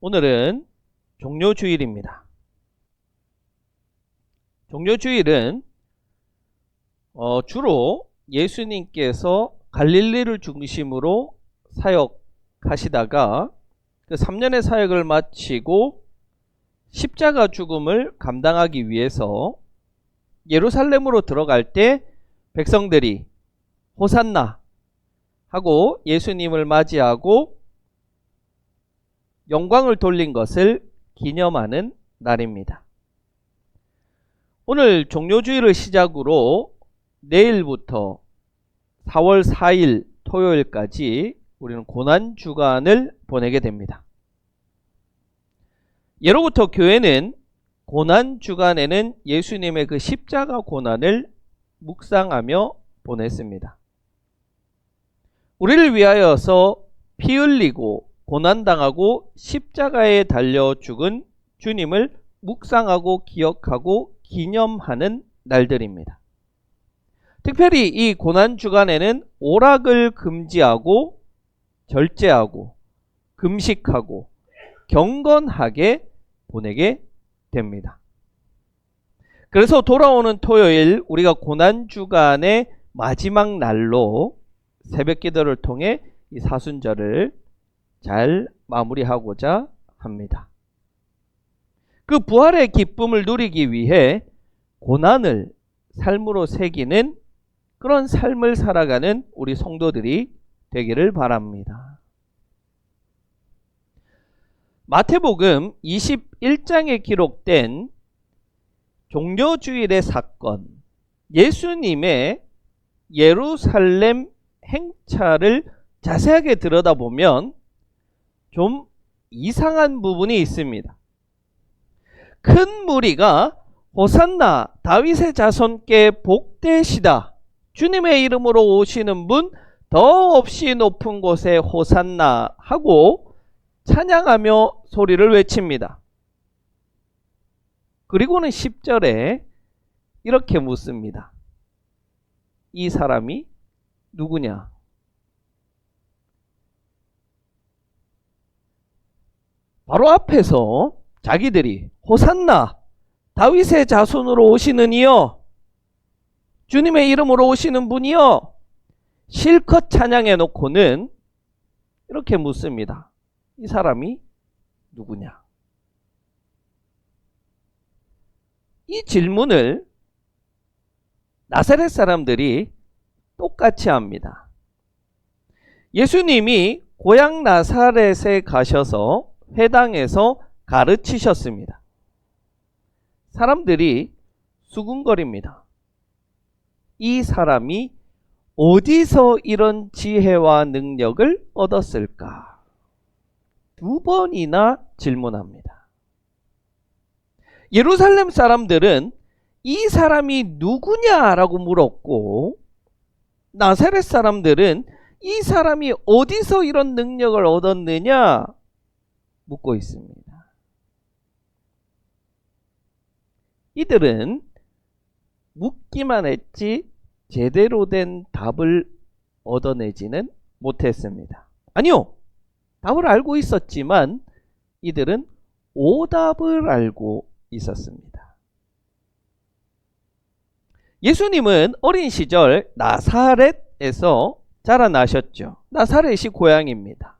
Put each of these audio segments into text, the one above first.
오늘은 종료주일입니다. 종료주일은 주로 예수님께서 갈릴리를 중심으로 사역하시다가 그 3년의 사역을 마치고 십자가 죽음을 감당하기 위해서 예루살렘으로 들어갈 때 백성들이 호산나 하고 예수님을 맞이하고 영광을 돌린 것을 기념하는 날입니다. 오늘 종료주일을 시작으로 내일부터 4월 4일 토요일까지 우리는 고난주간을 보내게 됩니다. 예로부터 교회는 고난주간에는 예수님의 그 십자가 고난을 묵상하며 보냈습니다. 우리를 위하여서 피 흘리고 고난당하고 십자가에 달려 죽은 주님을 묵상하고 기억하고 기념하는 날들입니다. 특별히 이 고난주간에는 오락을 금지하고 절제하고 금식하고 경건하게 보내게 됩니다. 그래서 돌아오는 토요일 우리가 고난주간의 마지막 날로 새벽기도를 통해 이 사순절을 잘 마무리하고자 합니다. 그 부활의 기쁨을 누리기 위해 고난을 삶으로 새기는 그런 삶을 살아가는 우리 성도들이 되기를 바랍니다. 마태복음 21장에 기록된 종료주일의 사건, 예수님의 예루살렘 행차를 자세하게 들여다보면 좀 이상한 부분이 있습니다. 큰 무리가 호산나 다윗의 자손께 복되시다, 주님의 이름으로 오시는 분 더없이 높은 곳에 호산나 하고 찬양하며 소리를 외칩니다. 그리고는 10절에 이렇게 묻습니다. 이 사람이 누구냐? 바로 앞에서 자기들이 호산나 다윗의 자손으로 오시는 이여, 주님의 이름으로 오시는 분이여 실컷 찬양해 놓고는 이렇게 묻습니다. 이 사람이 누구냐? 이 질문을 나사렛 사람들이 똑같이 합니다. 예수님이 고향 나사렛에 가셔서 회당에서 가르치셨습니다. 사람들이 수군거립니다. 이 사람이 어디서 이런 지혜와 능력을 얻었을까? 2번이나 질문합니다. 예루살렘 사람들은 이 사람이 누구냐라고 물었고, 나사렛 사람들은 이 사람이 어디서 이런 능력을 얻었느냐 묻고 있습니다. 이들은 묻기만 했지 제대로 된 답을 얻어내지는 못했습니다. 아니요, 답을 알고 있었지만 이들은 오답을 알고 있었습니다. 예수님은 어린 시절 나사렛에서 자라나셨죠. 나사렛이 고향입니다.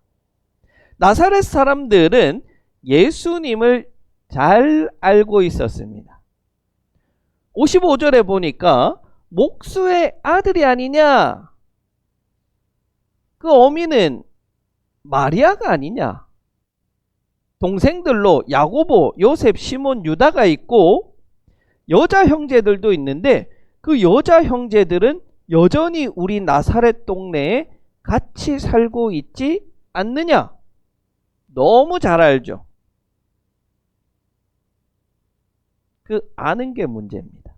나사렛 사람들은 예수님을 잘 알고 있었습니다. 55절에 보니까 목수의 아들이 아니냐? 그 어미는 마리아가 아니냐? 동생들로 야고보, 요셉, 시몬, 유다가 있고 여자 형제들도 있는데 그 여자 형제들은 여전히 우리 나사렛 동네에 같이 살고 있지 않느냐? 너무 잘 알죠. 그 아는 게 문제입니다.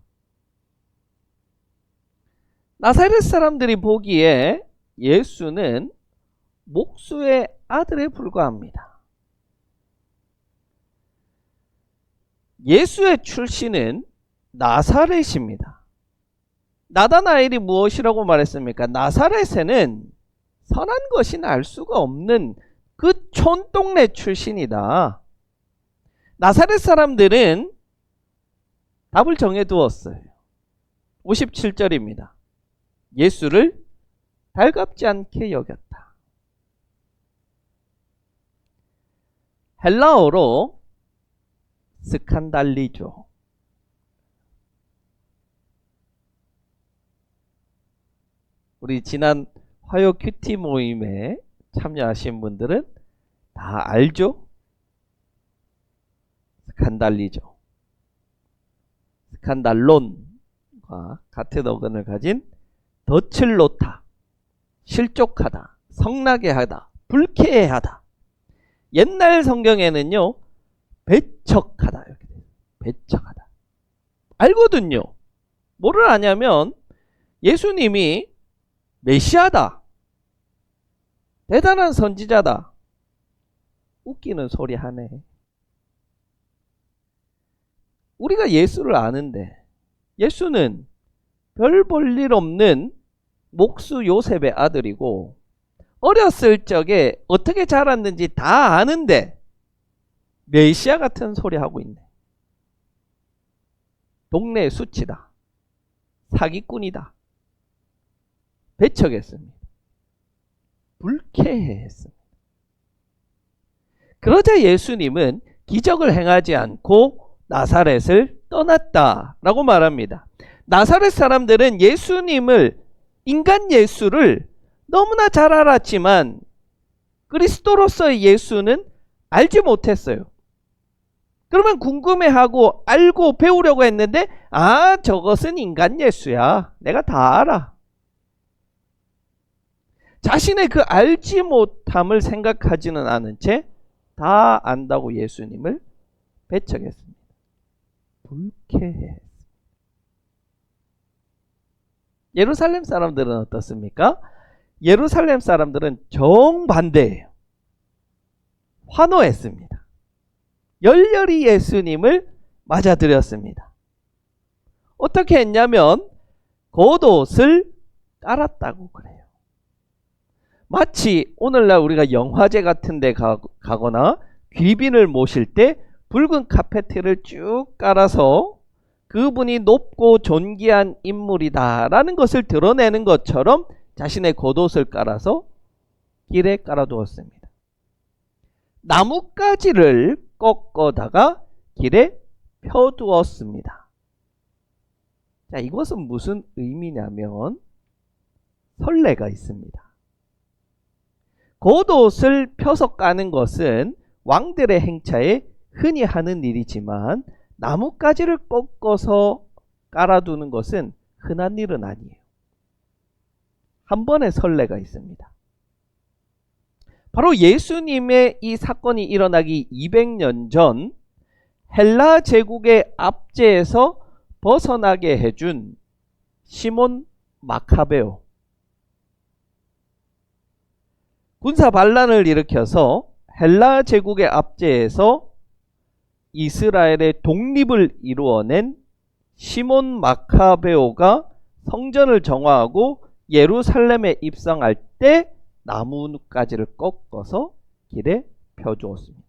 나사렛 사람들이 보기에 예수는 목수의 아들에 불과합니다. 예수의 출신은 나사렛입니다. 나다나엘이 무엇이라고 말했습니까? 나사렛에는 선한 것이 날 수가 없는 그 촌동네 출신이다. 나사렛 사람들은 답을 정해두었어요. 57절입니다. 예수를 달갑지 않게 여겼다. 헬라어로 스칸달리죠. 우리 지난 화요 큐티 모임에 참여하신 분들은 다 알죠? 스칸달리죠. 스칸달론과 같은 어근을 가진 더칠로타, 실족하다, 성나게 하다, 불쾌하다. 옛날 성경에는요, 배척하다 이렇게 돼요. 배척하다. 알거든요. 뭐를 아냐면 예수님이 메시아다, 대단한 선지자다. 웃기는 소리 하네. 우리가 예수를 아는데 예수는 별 볼 일 없는 목수 요셉의 아들이고 어렸을 적에 어떻게 자랐는지 다 아는데 메시아 같은 소리 하고 있네. 동네 수치다, 사기꾼이다, 배척했습니다. 불쾌했습니다. 그러자 예수님은 기적을 행하지 않고 나사렛을 떠났다라고 말합니다. 나사렛 사람들은 예수님을, 인간 예수를 너무나 잘 알았지만 그리스도로서의 예수는 알지 못했어요. 그러면 궁금해하고 알고 배우려고 했는데, 아, 저것은 인간 예수야, 내가 다 알아. 자신의 그 알지 못함을 생각하지는 않은 채 다 안다고 예수님을 배척했습니다. 불쾌해. 예루살렘 사람들은 어떻습니까? 예루살렘 사람들은 정반대예요. 환호했습니다. 열렬히 예수님을 맞아들였습니다. 어떻게 했냐면 겉옷을 깔았다고 그래요. 마치 오늘날 우리가 영화제 같은 데 가거나 귀빈을 모실 때 붉은 카페트를 쭉 깔아서 그분이 높고 존귀한 인물이다 라는 것을 드러내는 것처럼 자신의 겉옷을 깔아서 길에 깔아두었습니다. 나뭇가지를 꺾어다가 길에 펴두었습니다. 자, 이것은 무슨 의미냐면 선례가 있습니다. 겉옷을 펴서 까는 것은 왕들의 행차에 흔히 하는 일이지만 나뭇가지를 꺾어서 깔아두는 것은 흔한 일은 아니에요. 한 번의 선례가 있습니다. 바로 예수님의 이 사건이 일어나기 200년 전 헬라 제국의 압제에서 벗어나게 해준 시몬 마카베오, 군사 반란을 일으켜서 헬라 제국의 압제에서 이스라엘의 독립을 이루어낸 시몬 마카베오가 성전을 정화하고 예루살렘에 입성할 때 나뭇가지를 꺾어서 길에 펴주었습니다.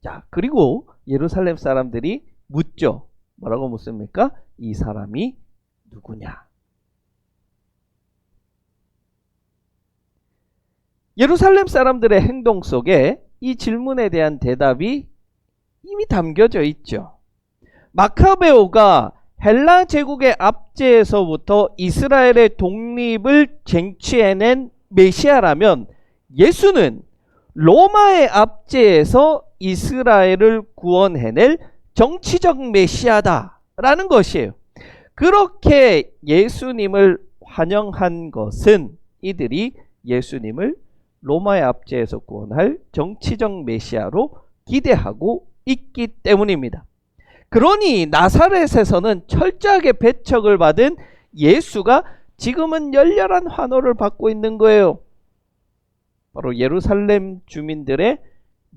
자, 그리고 예루살렘 사람들이 묻죠. 뭐라고 묻습니까? 이 사람이 누구냐? 예루살렘 사람들의 행동 속에 이 질문에 대한 대답이 이미 담겨져 있죠. 마카베오가 헬라 제국의 압제에서부터 이스라엘의 독립을 쟁취해낸 메시아라면 예수는 로마의 압제에서 이스라엘을 구원해낼 정치적 메시아다라는 것이에요. 그렇게 예수님을 환영한 것은 이들이 예수님을 로마의 압제에서 구원할 정치적 메시아로 기대하고 있기 때문입니다. 그러니 나사렛에서는 철저하게 배척을 받은 예수가 지금은 열렬한 환호를 받고 있는 거예요. 바로 예루살렘 주민들의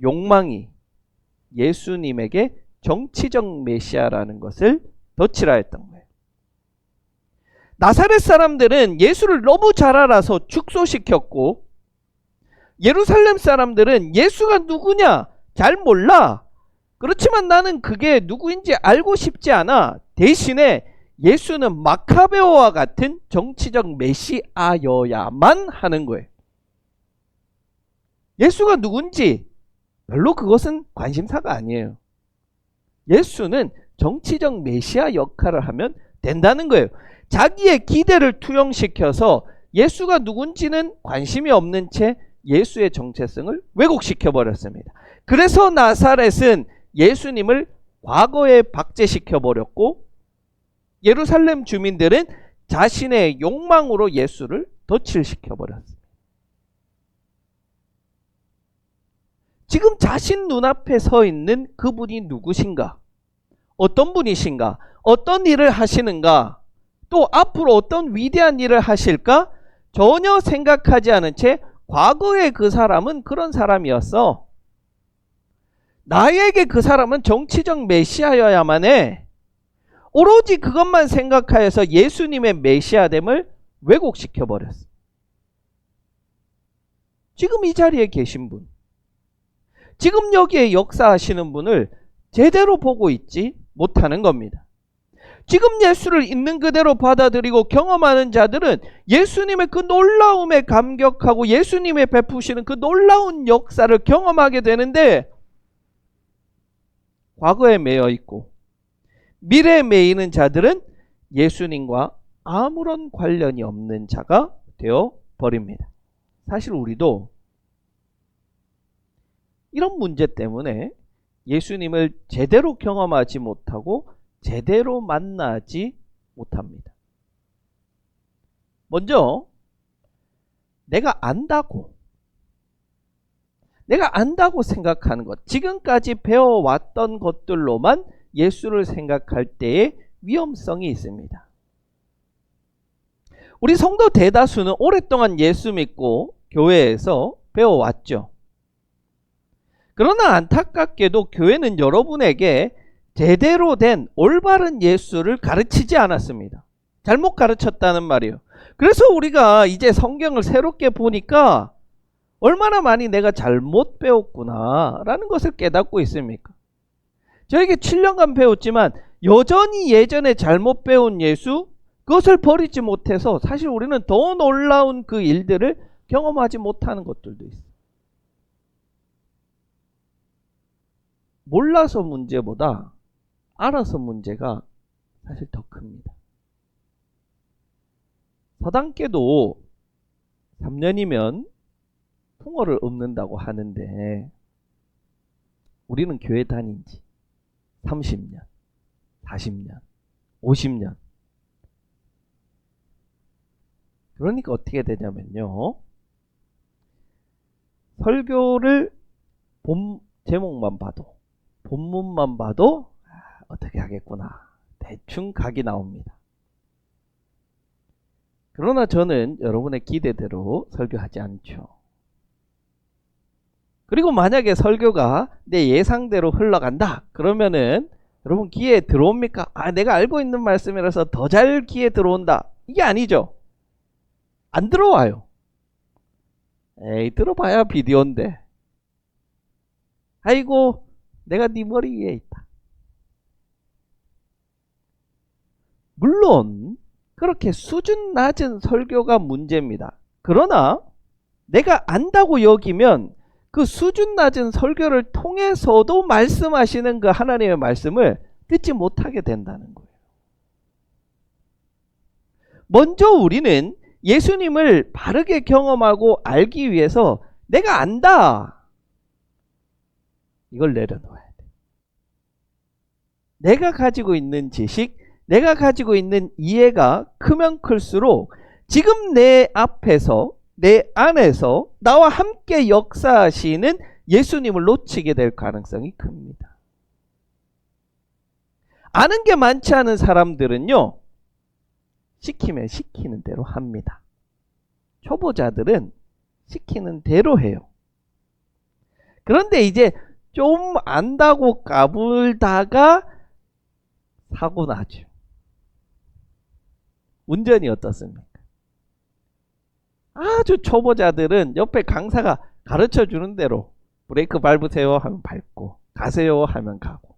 욕망이 예수님에게 정치적 메시아라는 것을 덧치라 했던 거예요. 나사렛 사람들은 예수를 너무 잘 알아서 축소시켰고 예루살렘 사람들은 예수가 누구냐 잘 몰라. 그렇지만 나는 그게 누구인지 알고 싶지 않아. 대신에 예수는 마카베오와 같은 정치적 메시아여야만 하는 거예요. 예수가 누군지 별로 그것은 관심사가 아니에요. 예수는 정치적 메시아 역할을 하면 된다는 거예요. 자기의 기대를 투영시켜서 예수가 누군지는 관심이 없는 채 예수의 정체성을 왜곡시켜 버렸습니다. 그래서 나사렛은 예수님을 과거에 박제시켜 버렸고 예루살렘 주민들은 자신의 욕망으로 예수를 덧칠시켜 버렸습니다. 지금 자신 눈앞에 서 있는 그분이 누구신가? 어떤 분이신가? 어떤 일을 하시는가? 또 앞으로 어떤 위대한 일을 하실까? 전혀 생각하지 않은 채 과거에 그 사람은 그런 사람이었어. 나에게 그 사람은 정치적 메시아여야만 해. 오로지 그것만 생각하여서 예수님의 메시아됨을 왜곡시켜버렸어. 지금 이 자리에 계신 분, 지금 여기에 역사하시는 분을 제대로 보고 있지 못하는 겁니다. 지금 예수를 있는 그대로 받아들이고 경험하는 자들은 예수님의 그 놀라움에 감격하고 예수님의 베푸시는 그 놀라운 역사를 경험하게 되는데 과거에 매여 있고 미래에 매이는 자들은 예수님과 아무런 관련이 없는 자가 되어 버립니다. 사실 우리도 이런 문제 때문에 예수님을 제대로 경험하지 못하고 제대로 만나지 못합니다. 먼저 내가 안다고 생각하는 것, 지금까지 배워왔던 것들로만 예수를 생각할 때의 위험성이 있습니다. 우리 성도 대다수는 오랫동안 예수 믿고 교회에서 배워왔죠. 그러나 안타깝게도 교회는 여러분에게 제대로 된 올바른 예수를 가르치지 않았습니다. 잘못 가르쳤다는 말이에요. 그래서 우리가 이제 성경을 새롭게 보니까 얼마나 많이 내가 잘못 배웠구나 라는 것을 깨닫고 있습니까? 저에게 7년간 배웠지만 여전히 예전에 잘못 배운 예수, 그것을 버리지 못해서 사실 우리는 더 놀라운 그 일들을 경험하지 못하는 것들도 있어요. 몰라서 문제보다 알아서 문제가 사실 더 큽니다. 서당계도 3년이면 풍어를 읊는다고 하는데 우리는 교회 다닌 지 30년, 40년, 50년. 그러니까 어떻게 되냐면요. 설교를 제목만 봐도, 본문만 봐도 어떻게 하겠구나. 대충 각이 나옵니다. 그러나 저는 여러분의 기대대로 설교하지 않죠. 그리고 만약에 설교가 내 예상대로 흘러간다. 그러면은 여러분 귀에 들어옵니까? 내가 알고 있는 말씀이라서 더 잘 귀에 들어온다. 이게 아니죠. 안 들어와요. 에이, 들어봐야 비디오인데. 아이고, 내가 네 머리 위에 있다. 물론 그렇게 수준 낮은 설교가 문제입니다. 그러나 내가 안다고 여기면 그 수준 낮은 설교를 통해서도 말씀하시는 그 하나님의 말씀을 듣지 못하게 된다는 거예요. 먼저 우리는 예수님을 바르게 경험하고 알기 위해서 내가 안다. 이걸 내려놓아야 돼. 내가 가지고 있는 지식, 내가 가지고 있는 이해가 크면 클수록 지금 내 앞에서, 내 안에서 나와 함께 역사하시는 예수님을 놓치게 될 가능성이 큽니다. 아는 게 많지 않은 사람들은요, 시키면 시키는 대로 합니다. 초보자들은 시키는 대로 해요. 그런데 이제 좀 안다고 까불다가 사고 나죠. 운전이 어떻습니까? 아주 초보자들은 옆에 강사가 가르쳐 주는 대로 브레이크 밟으세요 하면 밟고 가세요 하면 가고.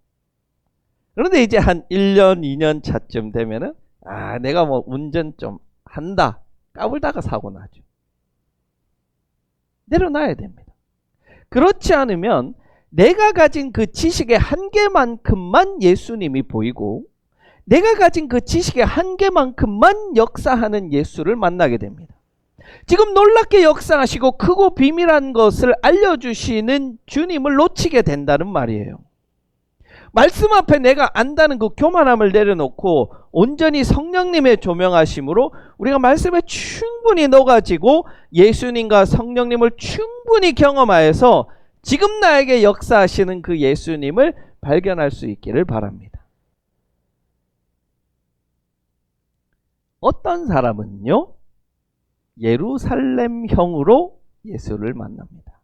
그런데 이제 한 1년, 2년 차쯤 되면은 내가 뭐 운전 좀 한다. 까불다가 사고 나죠. 내려놔야 됩니다. 그렇지 않으면 내가 가진 그 지식의 한계만큼만 예수님이 보이고 내가 가진 그 지식의 한계만큼만 역사하는 예수를 만나게 됩니다. 지금 놀랍게 역사하시고 크고 비밀한 것을 알려주시는 주님을 놓치게 된다는 말이에요. 말씀 앞에 내가 안다는 그 교만함을 내려놓고 온전히 성령님의 조명하심으로 우리가 말씀에 충분히 녹아지고 예수님과 성령님을 충분히 경험하여서 지금 나에게 역사하시는 그 예수님을 발견할 수 있기를 바랍니다. 어떤 사람은요, 예루살렘형으로 예수를 만납니다.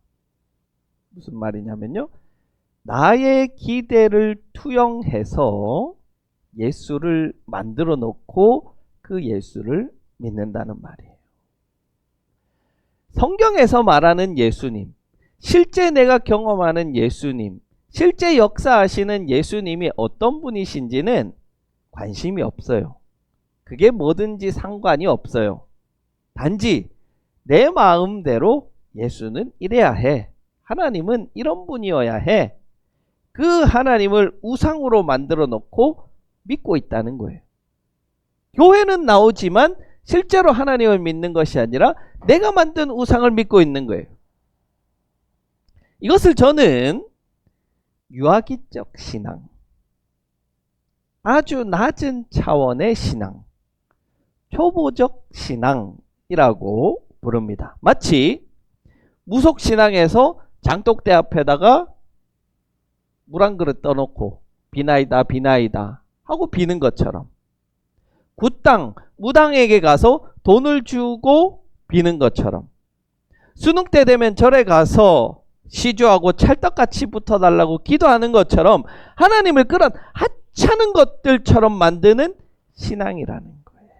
무슨 말이냐면요, 나의 기대를 투영해서 예수를 만들어 놓고 그 예수를 믿는다는 말이에요. 성경에서 말하는 예수님, 실제 내가 경험하는 예수님, 실제 역사하시는 예수님이 어떤 분이신지는 관심이 없어요. 그게 뭐든지 상관이 없어요. 단지 내 마음대로 예수는 이래야 해. 하나님은 이런 분이어야 해. 그 하나님을 우상으로 만들어 놓고 믿고 있다는 거예요. 교회는 나오지만 실제로 하나님을 믿는 것이 아니라 내가 만든 우상을 믿고 있는 거예요. 이것을 저는 유아기적 신앙, 아주 낮은 차원의 신앙, 초보적 신앙이라고 부릅니다. 마치 무속신앙에서 장독대 앞에다가 물 한 그릇 떠놓고 비나이다 비나이다 하고 비는 것처럼, 굿당 무당에게 가서 돈을 주고 비는 것처럼, 수능 때 되면 절에 가서 시주하고 찰떡같이 붙어달라고 기도하는 것처럼 하나님을 그런 하찮은 것들처럼 만드는 신앙이라는 거예요.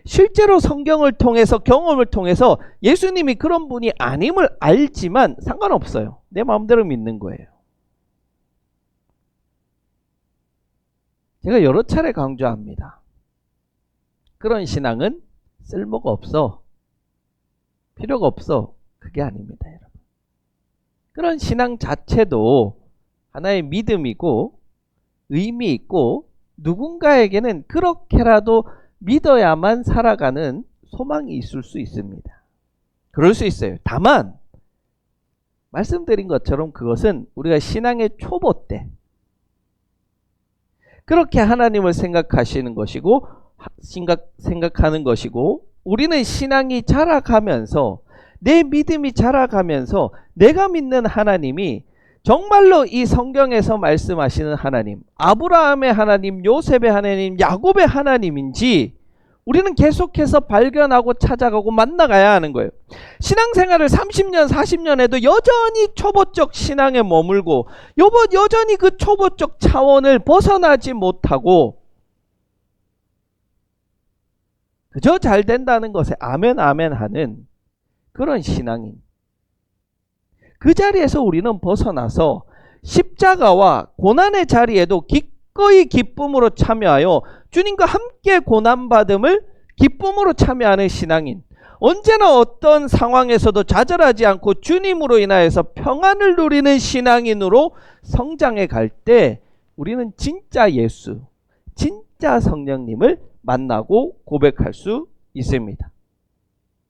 실제로 성경을 통해서, 경험을 통해서 예수님이 그런 분이 아님을 알지만 상관없어요. 내 마음대로 믿는 거예요. 제가 여러 차례 강조합니다. 그런 신앙은 쓸모가 없어. 필요가 없어. 그게 아닙니다, 여러분. 그런 신앙 자체도 하나의 믿음이고 의미 있고 누군가에게는 그렇게라도 믿어야만 살아가는 소망이 있을 수 있습니다. 그럴 수 있어요. 다만 말씀드린 것처럼 그것은 우리가 신앙의 초보 때 그렇게 하나님을 생각하시는 것이고 생각하는 것이고, 우리는 신앙이 자라가면서 내 믿음이 자라가면서 내가 믿는 하나님이 정말로 이 성경에서 말씀하시는 하나님, 아브라함의 하나님, 요셉의 하나님, 야곱의 하나님인지 우리는 계속해서 발견하고 찾아가고 만나가야 하는 거예요. 신앙생활을 30년, 40년 해도 여전히 초보적 신앙에 머물고 여전히 그 초보적 차원을 벗어나지 못하고 그저 잘 된다는 것에 아멘 아멘 하는 그런 신앙인, 그 자리에서 우리는 벗어나서 십자가와 고난의 자리에도 기꺼이 기쁨으로 참여하여 주님과 함께 고난받음을 기쁨으로 참여하는 신앙인, 언제나 어떤 상황에서도 좌절하지 않고 주님으로 인하여서 평안을 누리는 신앙인으로 성장해 갈 때 우리는 진짜 예수, 진짜 성령님을 만나고 고백할 수 있습니다.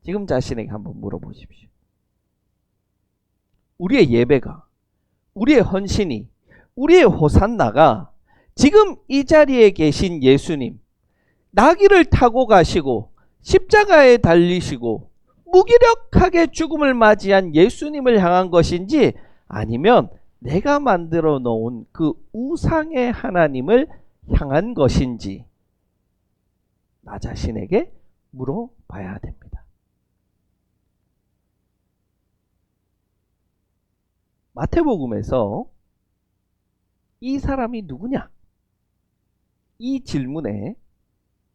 지금 자신에게 한번 물어보십시오. 우리의 예배가, 우리의 헌신이, 우리의 호산나가 지금 이 자리에 계신 예수님, 나귀를 타고 가시고 십자가에 달리시고 무기력하게 죽음을 맞이한 예수님을 향한 것인지, 아니면 내가 만들어 놓은 그 우상의 하나님을 향한 것인지 나 자신에게 물어봐야 됩니다. 마태복음에서 이 사람이 누구냐? 이 질문에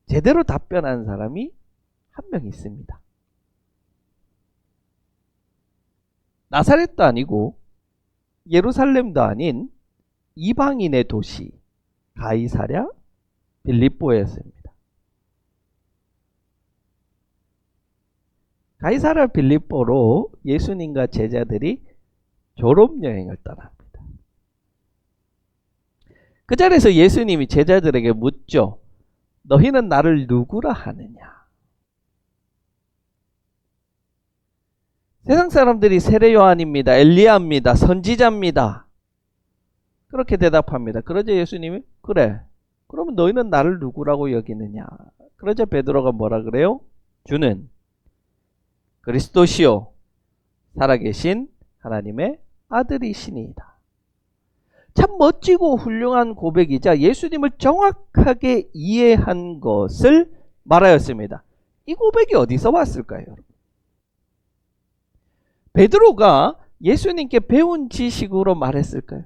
제대로 답변한 사람이 한 명 있습니다. 나사렛도 아니고 예루살렘도 아닌 이방인의 도시 가이사랴 빌립보였습니다. 가이사랴 빌립보로 예수님과 제자들이 졸업여행을 떠납니다. 그 자리에서 예수님이 제자들에게 묻죠. 너희는 나를 누구라 하느냐? 세상 사람들이 세례 요한입니다. 엘리야입니다. 선지자입니다. 그렇게 대답합니다. 그러자 예수님이 그래. 그러면 너희는 나를 누구라고 여기느냐? 그러자 베드로가 뭐라 그래요? 주는 그리스도시요 살아계신 하나님의 아들이시니이다. 참 멋지고 훌륭한 고백이자 예수님을 정확하게 이해한 것을 말하였습니다. 이 고백이 어디서 왔을까요, 여러분? 베드로가 예수님께 배운 지식으로 말했을까요?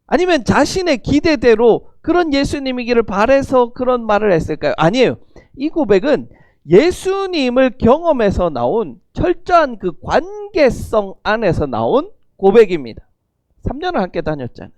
아니면 자신의 기대대로 그런 예수님이기를 바라서 그런 말을 했을까요? 아니에요. 이 고백은 예수님을 경험해서 나온 철저한 그 관계성 안에서 나온 고백입니다. 3년을 함께 다녔잖아요.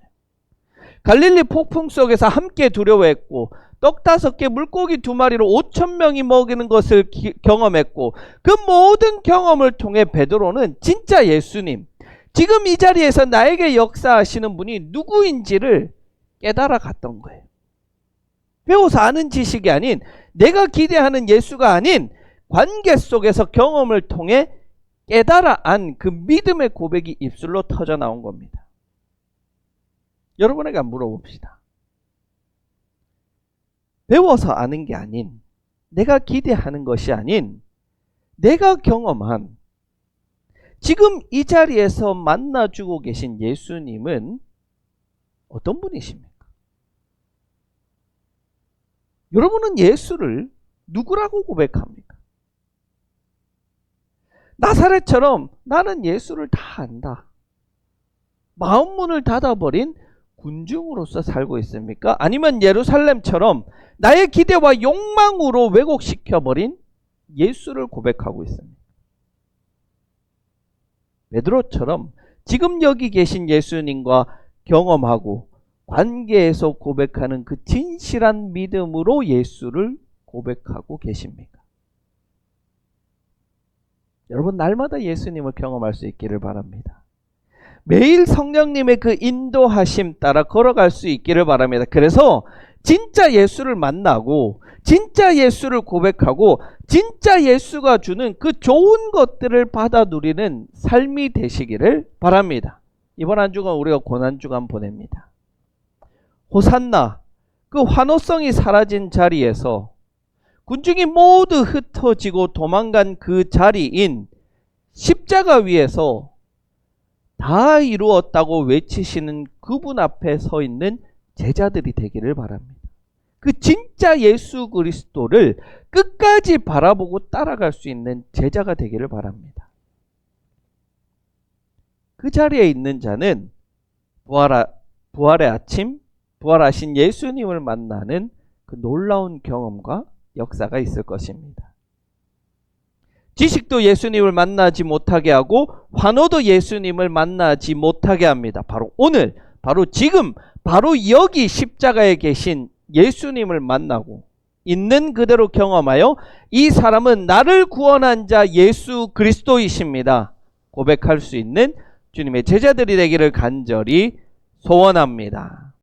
갈릴리 폭풍 속에서 함께 두려워했고 떡 5개 물고기 2마리로 5,000명이 먹이는 것을 경험했고 그 모든 경험을 통해 베드로는 진짜 예수님, 지금 이 자리에서 나에게 역사하시는 분이 누구인지를 깨달아 갔던 거예요. 배워서 아는 지식이 아닌, 내가 기대하는 예수가 아닌 관계 속에서 경험을 통해 깨달아 안 그 믿음의 고백이 입술로 터져 나온 겁니다. 여러분에게 물어봅시다. 배워서 아는 게 아닌, 내가 기대하는 것이 아닌, 내가 경험한 지금 이 자리에서 만나주고 계신 예수님은 어떤 분이십니까? 여러분은 예수를 누구라고 고백합니까? 나사렛처럼 나는 예수를 다 안다, 마음문을 닫아버린 군중으로서 살고 있습니까? 아니면 예루살렘처럼 나의 기대와 욕망으로 왜곡시켜버린 예수를 고백하고 있습니다. 베드로처럼 지금 여기 계신 예수님과 경험하고 관계에서 고백하는 그 진실한 믿음으로 예수를 고백하고 계십니까? 여러분, 날마다 예수님을 경험할 수 있기를 바랍니다. 매일 성령님의 그 인도하심 따라 걸어갈 수 있기를 바랍니다. 그래서 진짜 예수를 만나고 진짜 예수를 고백하고 진짜 예수가 주는 그 좋은 것들을 받아 누리는 삶이 되시기를 바랍니다. 이번 한 주간 우리가 고난주간 보냅니다. 호산나, 그 환호성이 사라진 자리에서 군중이 모두 흩어지고 도망간 그 자리인 십자가 위에서 다 이루었다고 외치시는 그분 앞에 서 있는 제자들이 되기를 바랍니다. 그 진짜 예수 그리스도를 끝까지 바라보고 따라갈 수 있는 제자가 되기를 바랍니다. 그 자리에 있는 자는 부활의 아침, 부활하신 예수님을 만나는 그 놀라운 경험과 역사가 있을 것입니다. 지식도 예수님을 만나지 못하게 하고 환호도 예수님을 만나지 못하게 합니다. 바로 오늘, 바로 지금, 바로 여기 십자가에 계신 예수님을 만나고 있는 그대로 경험하여 이 사람은 나를 구원한 자 예수 그리스도이십니다 고백할 수 있는 주님의 제자들이 되기를 간절히 소원합니다.